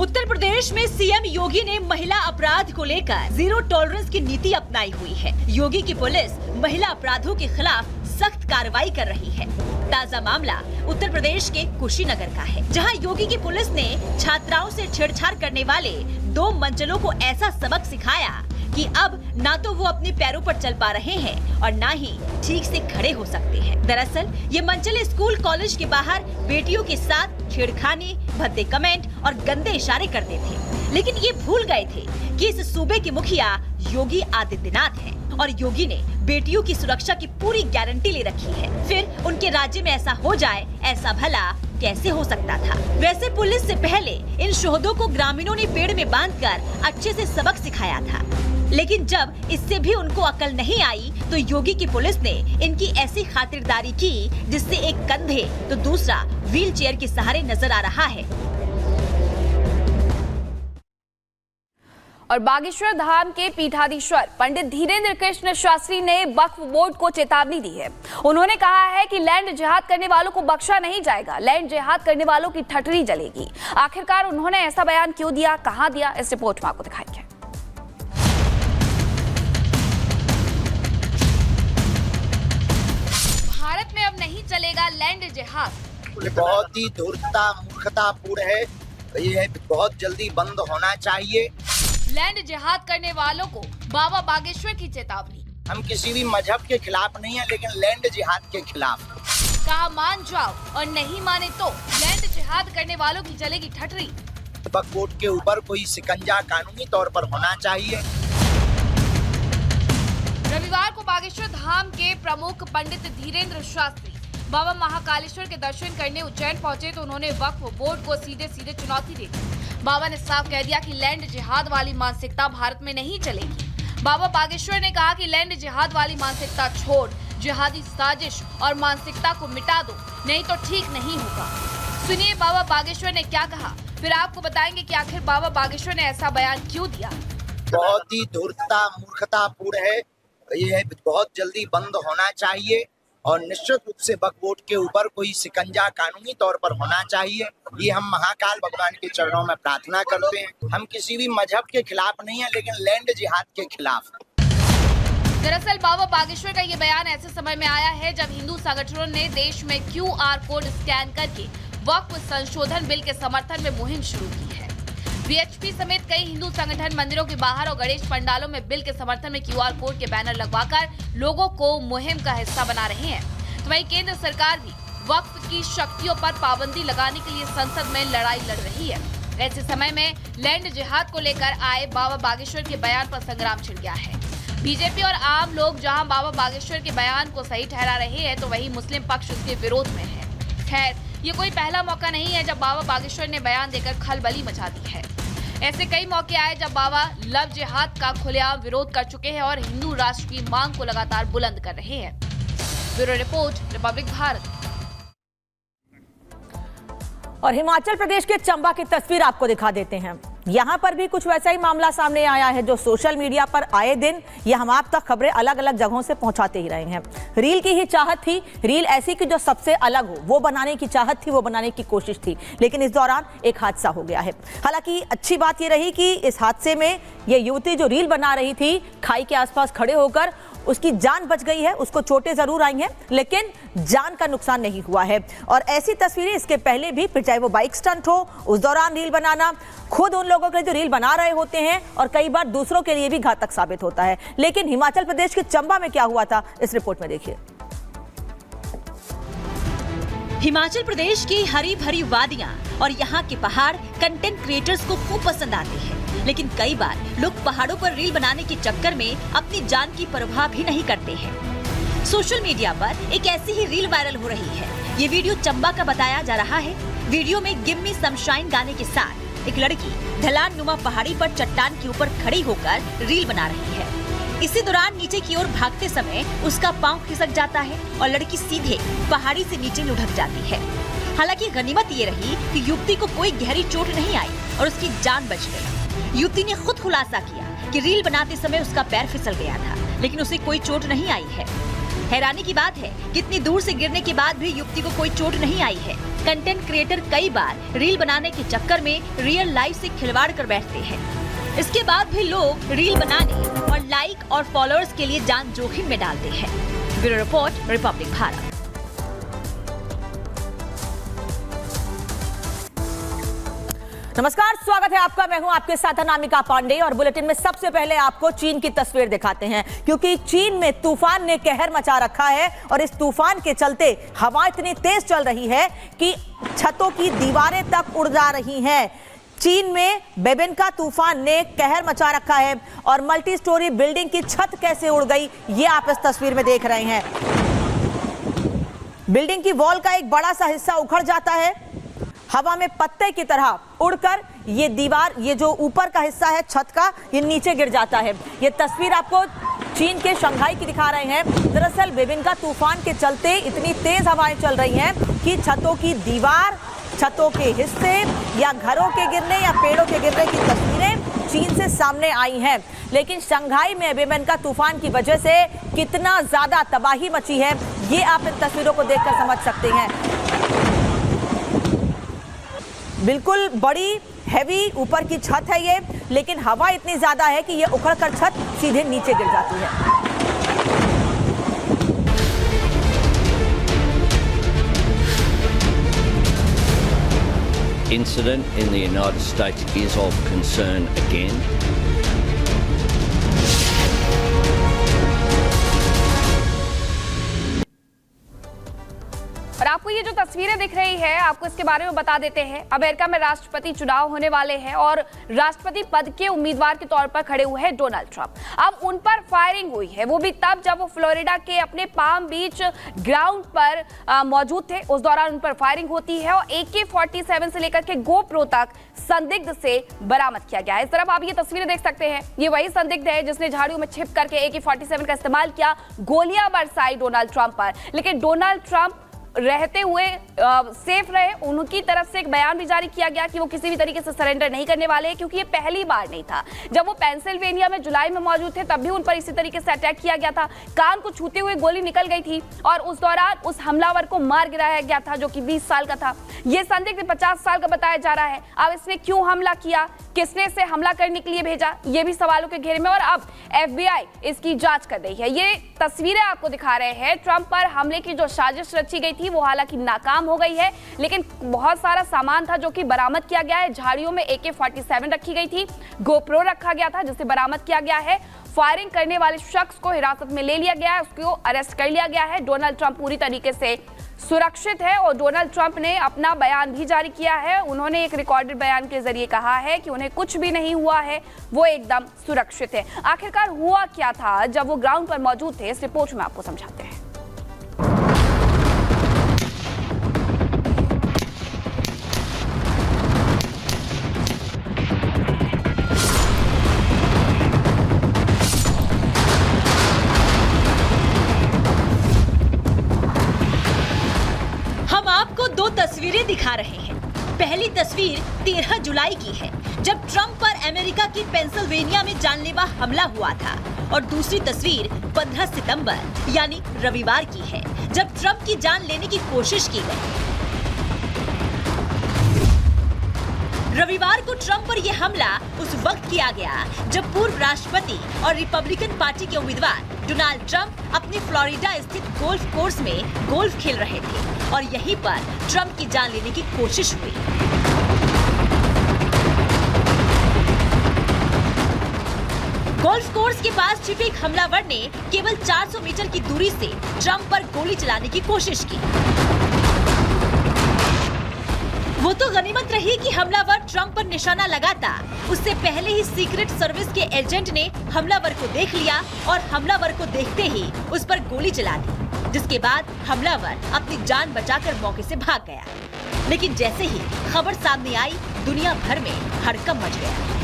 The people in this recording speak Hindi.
उत्तर प्रदेश में सीएम योगी ने महिला अपराध को लेकर जीरो टॉलरेंस की नीति अपनाई हुई है। योगी की पुलिस महिला अपराधों के खिलाफ सख्त कार्रवाई कर रही है। ताजा मामला उत्तर प्रदेश के कुशीनगर का है, जहां योगी की पुलिस ने छात्राओं से छेड़छाड़ करने वाले 2 मंचलों को ऐसा सबक सिखाया कि अब ना तो वो अपने पैरों पर चल पा रहे हैं और ना ही ठीक से खड़े हो सकते हैं। दरअसल ये मंचले स्कूल कॉलेज के बाहर बेटियों के साथ छेड़खानी, भद्दे कमेंट और गंदे इशारे करते थे, लेकिन ये भूल गए थे कि इस सूबे के मुखिया योगी आदित्यनाथ हैं और योगी ने बेटियों की सुरक्षा की पूरी गारंटी ले रखी है। फिर उनके राज्य में ऐसा हो जाए, ऐसा भला कैसे हो सकता था? वैसे पुलिस से पहले इन शोहदों को ग्रामीणों ने पेड़ में बांधकर अच्छे से सबक सिखाया था, लेकिन जब इससे भी उनको अकल नहीं आई तो योगी की पुलिस ने इनकी ऐसी खातिरदारी की जिससे एक कंधे तो दूसरा व्हील चेयर के सहारे नजर आ रहा है। और बागेश्वर धाम के पीठाधीश्वर पंडित धीरेन्द्र कृष्ण शास्त्री ने वक्फ बोर्ड को चेतावनी दी है। उन्होंने कहा है कि लैंड जिहाद करने वालों को बख्शा नहीं जाएगा, लैंड जिहाद करने वालों की ठठरी जलेगी। आखिरकार उन्होंने ऐसा बयान क्यों दिया, कहां दिया, इस रिपोर्ट में आपको दिखाएंगे। भारत में अब नहीं चलेगा लैंड जिहाद। बहुत ही धूर्तता मूर्खतापूर्ण है, ये बहुत जल्दी बंद होना चाहिए। लैंड जिहाद करने वालों को बाबा बागेश्वर की चेतावनी। हम किसी भी मजहब के खिलाफ नहीं है, लेकिन लैंड जिहाद के खिलाफ। कहा मान जाओ और नहीं माने तो लैंड जिहाद करने वालों की जलेगी ठठरी। वक्फ बोर्ड के ऊपर कोई शिकंजा कानूनी तौर पर होना चाहिए। रविवार को बागेश्वर धाम के प्रमुख पंडित धीरेन्द्र शास्त्री बाबा महाकालेश्वर के दर्शन करने उज्जैन पहुंचे तो उन्होंने वक्फ बोर्ड को सीधे सीधे चुनौती दी। बाबा ने साफ कह दिया कि लैंड जिहाद वाली मानसिकता भारत में नहीं चलेगी। बाबा बागेश्वर ने कहा कि लैंड जिहाद वाली मानसिकता छोड़ जिहादी साजिश और मानसिकता को मिटा दो, नहीं तो ठीक नहीं होगा। सुनिए बाबा बागेश्वर ने क्या कहा, फिर आपको बताएंगे कि आखिर बाबा बागेश्वर ने ऐसा बयान क्यों दिया। बहुत ही धूर्तता मूर्खतापूर्ण है, ये बहुत जल्दी बंद होना चाहिए और निश्चित रूप से वक्फ बोर्ड के ऊपर कोई शिकंजा कानूनी तौर पर होना चाहिए। ये हम महाकाल भगवान के चरणों में प्रार्थना करते हैं। हम किसी भी मजहब के खिलाफ नहीं है, लेकिन लैंड जिहाद के खिलाफ। दरअसल बाबा बागेश्वर का ये बयान ऐसे समय में आया है जब हिंदू संगठनों ने देश में QR कोड स्कैन करके वक्फ संशोधन बिल के समर्थन में मुहिम शुरू की है। BHP समेत कई हिंदू संगठन मंदिरों के बाहर और गणेश पंडालों में बिल के समर्थन में QR कोड के बैनर लगवाकर लोगों को मुहिम का हिस्सा बना रहे हैं। तो वहीं केंद्र सरकार भी वक्फ की शक्तियों पर पाबंदी लगाने के लिए संसद में लड़ाई लड़ रही है। ऐसे समय में लैंड जिहाद को लेकर आए बाबा बागेश्वर के बयान पर संग्राम छिड़ गया है। बीजेपी और आम लोग जहां बाबा बागेश्वर के बयान को सही ठहरा रहे हैं तो वहीं मुस्लिम पक्ष उसके विरोध में है। खैर, ये कोई पहला मौका नहीं है जब बाबा बागेश्वर ने बयान देकर खलबली मचा दी है। ऐसे कई मौके आए जब बाबा लव जिहाद का खुलेआम विरोध कर चुके हैं और हिंदू राष्ट्र की मांग को लगातार बुलंद कर रहे हैं। Bureau report, Republic Bharat. और हिमाचल प्रदेश के चंबा की तस्वीर आपको दिखा देते हैं। यहाँ पर भी कुछ वैसा ही मामला सामने आया है जो सोशल मीडिया पर आए दिन ये हम आप तक खबरें अलग अलग जगहों से पहुंचाते ही रहे हैं। रील की ही चाहत थी, रील ऐसी कि जो सबसे अलग हो वो बनाने की चाहत थी, वो बनाने की कोशिश थी, लेकिन इस दौरान एक हादसा हो गया है। हालांकि अच्छी बात ये रही कि इस हादसे में ये युवती जो रील बना रही थी खाई के आसपास खड़े होकर उसकी जान बच गई है। उसको चोटें जरूर आई हैं लेकिन जान का नुकसान नहीं हुआ है। और ऐसी तस्वीरें इसके पहले भी, फिर चाहे वो बाइक स्टंट हो, उस दौरान रील बनाना खुद उन लोगों के लिए जो रील बना रहे होते हैं और कई बार दूसरों के लिए भी घातक साबित होता है। लेकिन हिमाचल प्रदेश के चंबा में क्या हुआ था, इस रिपोर्ट में देखिए। हिमाचल प्रदेश की हरी भरी वादियां और यहाँ के पहाड़ कंटेंट क्रिएटर्स को खूब पसंद आते हैं, लेकिन कई बार लोग पहाड़ों पर रील बनाने के चक्कर में अपनी जान की परवाह भी नहीं करते हैं। सोशल मीडिया पर एक ऐसी ही रील वायरल हो रही है। ये वीडियो चंबा का बताया जा रहा है। वीडियो में गिव मी सनशाइन गाने के साथ एक लड़की ढलान नुमा पहाड़ी पर चट्टान के ऊपर खड़ी होकर रील बना रही है। इसी दौरान नीचे की ओर भागते समय उसका पांव खिसक जाता है और लड़की सीधे पहाड़ी से नीचे लुढ़क जाती है। हालांकि गनीमत ये रही कि युवती को कोई गहरी चोट नहीं आई और उसकी जान बच गई। युवती ने खुद खुलासा किया कि रील बनाते समय उसका पैर फिसल गया था, लेकिन उसे कोई चोट नहीं आई है। हैरानी की बात है कितनी दूर से गिरने के बाद भी युवती को कोई चोट नहीं आई है। कंटेंट क्रिएटर कई बार रील बनाने के चक्कर में रियल लाइफ से खिलवाड़ कर बैठते हैं। इसके बाद भी लोग रील बनाने और लाइक और फॉलोअर्स के लिए जान जोखिम में डालते हैं। Bureau report, Republic Bharat. नमस्कार, स्वागत है आपका। मैं हूं आपके साथ अनामिका पांडे और बुलेटिन में सबसे पहले आपको चीन की तस्वीर दिखाते हैं, क्योंकि चीन में तूफान ने कहर मचा रखा है और इस तूफान के चलते हवा इतनी तेज चल रही है कि छतों की दीवारें तक उड़ जा रही हैं। चीन में बेबिनका तूफान ने कहर मचा रखा है और मल्टी स्टोरी बिल्डिंग की छत कैसे उड़ गई ये आप इस तस्वीर में देख रहे हैं। बिल्डिंग की वॉल का एक बड़ा सा हिस्सा उखड़ जाता है, हवा में पत्ते की तरह उड़कर ये दीवार, ये जो ऊपर का हिस्सा है छत का, ये नीचे गिर जाता है। ये तस्वीर आपको चीन के शंघाई की दिखा रहे हैं। दरअसल बेबिनका तूफान के चलते इतनी तेज हवाएं चल रही हैं कि छतों की दीवार, छतों के हिस्से या घरों के गिरने या पेड़ों के गिरने की तस्वीरें चीन से सामने आई हैं। लेकिन शंघाई में बेबिनका तूफान की वजह से कितना ज्यादा तबाही मची है ये आप इन तस्वीरों को देखकर समझ सकते हैं। बिल्कुल बड़ी हैवी ऊपर की छत है ये, लेकिन हवा इतनी ज्यादा है कि ये उखड़कर छत सीधे नीचे गिर जाती है। Incident in the United States is of concern again. और आपको ये जो तस्वीरें दिख रही है, आपको इसके बारे में बता देते हैं। अमेरिका में राष्ट्रपति चुनाव होने वाले हैं और राष्ट्रपति पद के उम्मीदवार के तौर पर खड़े हुए हैं डोनाल्ड ट्रंप। अब उन पर फायरिंग हुई है, वो भी तब जब वो फ्लोरिडा के अपने पाम बीच ग्राउंड पर मौजूद थे। उस दौरान उन पर फायरिंग होती है और AK-47 से लेकर के GoPro तक संदिग्ध से बरामद किया गया है। इस तरफ आप ये तस्वीरें देख सकते हैं, ये वही संदिग्ध है जिसने झाड़ियों में छिप करके AK-47 का इस्तेमाल किया, गोलियां बरसाई डोनाल्ड ट्रंप पर। लेकिन डोनाल्ड ट्रंप रहते हुए सेफ रहे। उनकी तरफ से एक बयान भी जारी किया गया कि वो किसी भी तरीके से सरेंडर नहीं करने वाले हैं, क्योंकि ये पहली बार नहीं था। जब वो पेंसिल्वेनिया में जुलाई में मौजूद थे तब भी उन पर इसी तरीके से अटैक किया गया था। कान को छूते हुए गोली निकल गई थी और उस दौरान उस हमलावर को मार गिराया गया था, जो कि 20 साल का था। ये संदिग्ध 50 साल का बताया जा रहा है। अब इसने क्यों हमला किया, किसने इसे हमला करने के लिए भेजा, ये भी सवालों के घेरे में। और अब FBI इसकी जांच कर रही है। ये तस्वीरें आपको दिखा रहे हैं। ट्रंप पर हमले की जो साजिश रची गई थी वो हालांकि नाकाम हो गई है, लेकिन बहुत सारा सामान था जो कि बरामद किया गया है। झाड़ियों में AK-47 रखी गई थी, GoPro रखा गया था जिसे बरामद किया गया है। फायरिंग करने वाले शख्स को हिरासत में ले लिया गया है, उसको अरेस्ट कर लिया गया है। डोनाल्ड ट्रंप पूरी तरीके से सुरक्षित है और डोनाल्ड ट्रंप ने अपना बयान भी जारी किया है। उन्होंने एक रिकॉर्डेड बयान के जरिए कहा है कि उन्हें कुछ भी नहीं हुआ है, वो एकदम सुरक्षित है। आखिरकार हुआ क्या था जब वो ग्राउंड पर मौजूद थे, इस रिपोर्ट में आपको समझाते हैं। तस्वीरें दिखा रहे हैं। पहली तस्वीर 13 जुलाई की है, जब ट्रंप पर अमेरिका की पेंसिल्वेनिया में जानलेवा हमला हुआ था, और दूसरी तस्वीर 15 सितंबर यानी रविवार की है, जब ट्रंप की जान लेने की कोशिश की गई। रविवार को ट्रंप पर यह हमला उस वक्त किया गया जब पूर्व राष्ट्रपति और रिपब्लिकन पार्टी के उम्मीदवार डोनाल्ड ट्रंप अपने फ्लोरिडा स्थित गोल्फ कोर्स में गोल्फ खेल रहे थे और यहीं पर ट्रंप की जान लेने की कोशिश हुई। गोल्फ कोर्स के पास छिपे एक हमलावर ने केवल 400 मीटर की दूरी से ट्रंप पर गोली चलाने की कोशिश की। वो तो गनीमत रही कि हमलावर ट्रंप पर निशाना लगाता। उससे पहले ही सीक्रेट सर्विस के एजेंट ने हमलावर को देख लिया और हमलावर को देखते ही उस पर गोली चला दी, जिसके बाद हमलावर अपनी जान बचाकर मौके से भाग गया। लेकिन जैसे ही खबर सामने आई, दुनिया भर में हड़कंप मच गया।